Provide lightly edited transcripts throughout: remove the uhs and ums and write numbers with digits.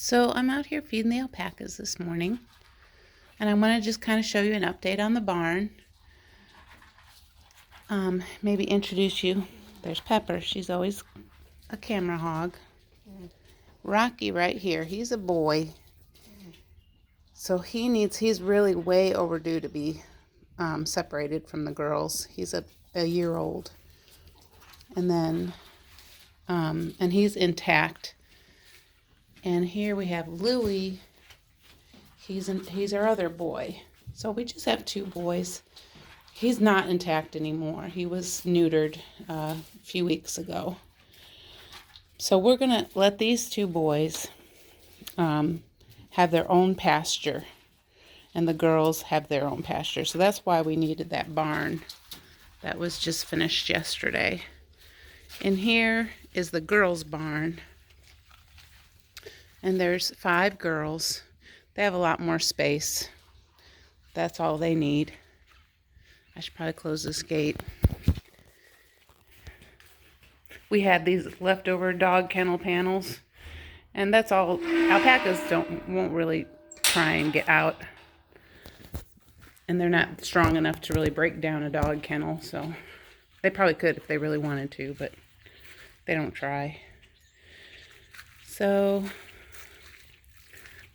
So I'm out here feeding the alpacas this morning, and I want to just kind of show you an update on the barn. Maybe introduce you. There's Pepper. She's always a camera hog. Rocky right here. He's a boy. So he's really way overdue to be separated from the girls. He's a year old. And then, and he's intact. And here we have Louie. He's our other boy. So we just have two boys. He's not intact anymore. He was neutered a few weeks ago. So we're going to let these two boys have their own pasture, and the girls have their own pasture. So that's why we needed that barn that was just finished yesterday. And here is the girls' barn. And there's 5 girls. They have a lot more space. That's all they need. I should probably close this gate. We had these leftover dog kennel panels, and that's all. Alpacas won't really try and get out, and they're not strong enough to really break down a dog kennel, so they probably could if they really wanted to, but they don't try. So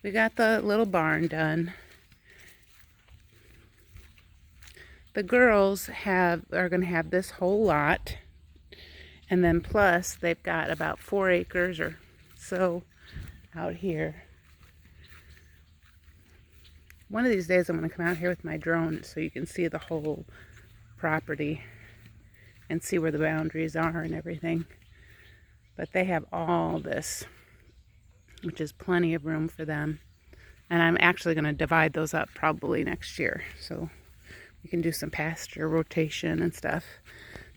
we got the little barn done. The girls are going to have this whole lot, and then plus they've got about 4 acres or so out here. One of these days I'm going to come out here with my drone so you can see the whole property and see where the boundaries are and everything. But they have all this, which is plenty of room for them. And I'm actually going to divide those up probably next year, so we can do some pasture rotation and stuff.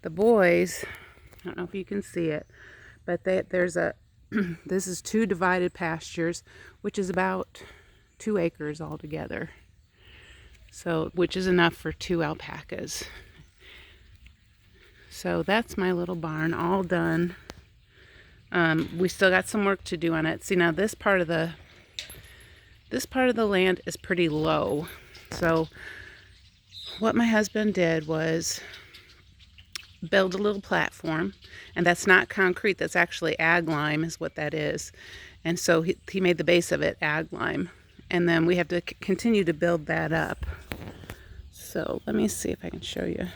The boys, I don't know if you can see it, but there's this is 2 divided pastures, which is about 2 acres altogether. So, which is enough for 2 alpacas. So that's my little barn all done. We still got some work to do on it. See, now this part of the land is pretty low. So what my husband did was build a little platform, and that's not concrete, that's actually ag lime is what that is. And so he made the base of it ag lime, and then we have to continue to build that up. So let me see if I can show you.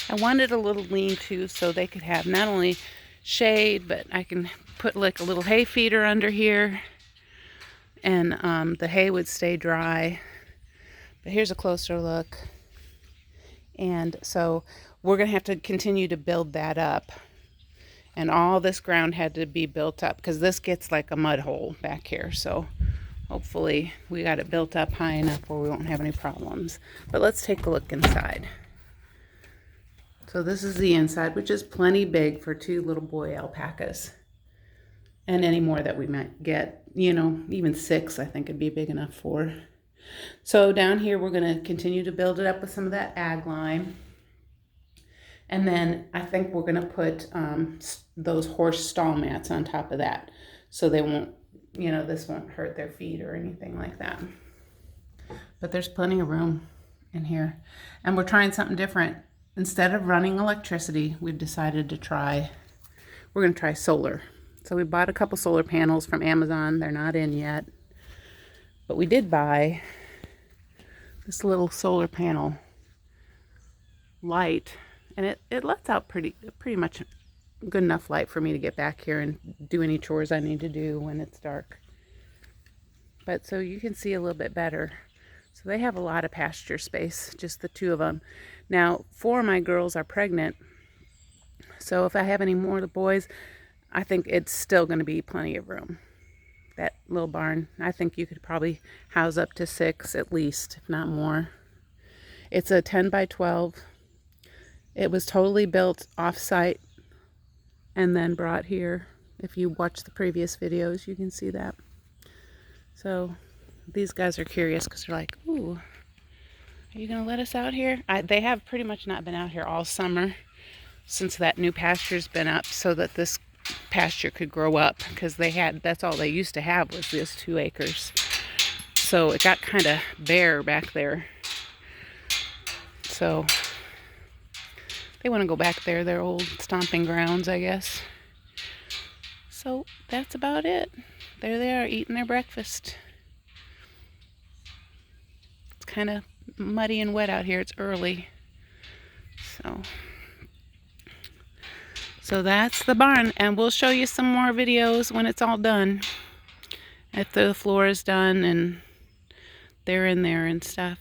I wanted a little lean-to so they could have not only shade, but I can put like a little hay feeder under here, and the hay would stay dry. But here's a closer look. And so we're going to have to continue to build that up. And all this ground had to be built up because this gets like a mud hole back here. So hopefully we got it built up high enough where we won't have any problems. But let's take a look inside. So this is the inside, which is plenty big for 2 little boy alpacas. And any more that we might get, even 6 I think would be big enough for. So down here we're going to continue to build it up with some of that ag lime. And then I think we're going to put those horse stall mats on top of that. So they won't, this won't hurt their feet or anything like that. But there's plenty of room in here. And we're trying something different. Instead of running electricity, we've decided to we're going to try solar. So we bought a couple solar panels from Amazon. They're not in yet. But we did buy this little solar panel light. And it lets out pretty much good enough light for me to get back here and do any chores I need to do when it's dark. But so you can see a little bit better. So they have a lot of pasture space, just the 2 of them. Now, 4 of my girls are pregnant, so if I have any more of the boys, I think it's still going to be plenty of room. That little barn, I think you could probably house up to 6 at least, if not more. It's a 10 by 12 It was totally built off-site and then brought here. If you watch the previous videos, you can see that. So these guys are curious because they're like, ooh, are you going to let us out here? They have pretty much not been out here all summer since that new pasture's been up, so that this pasture could grow up, because that's all they used to have was this 2 acres. So it got kind of bare back there. So they want to go back there, their old stomping grounds, I guess. So that's about it. There they are, eating their breakfast. It's kind of muddy and wet out here. It's early. So that's the barn, and we'll show you some more videos when it's all done. After the floor is done and they're in there and stuff.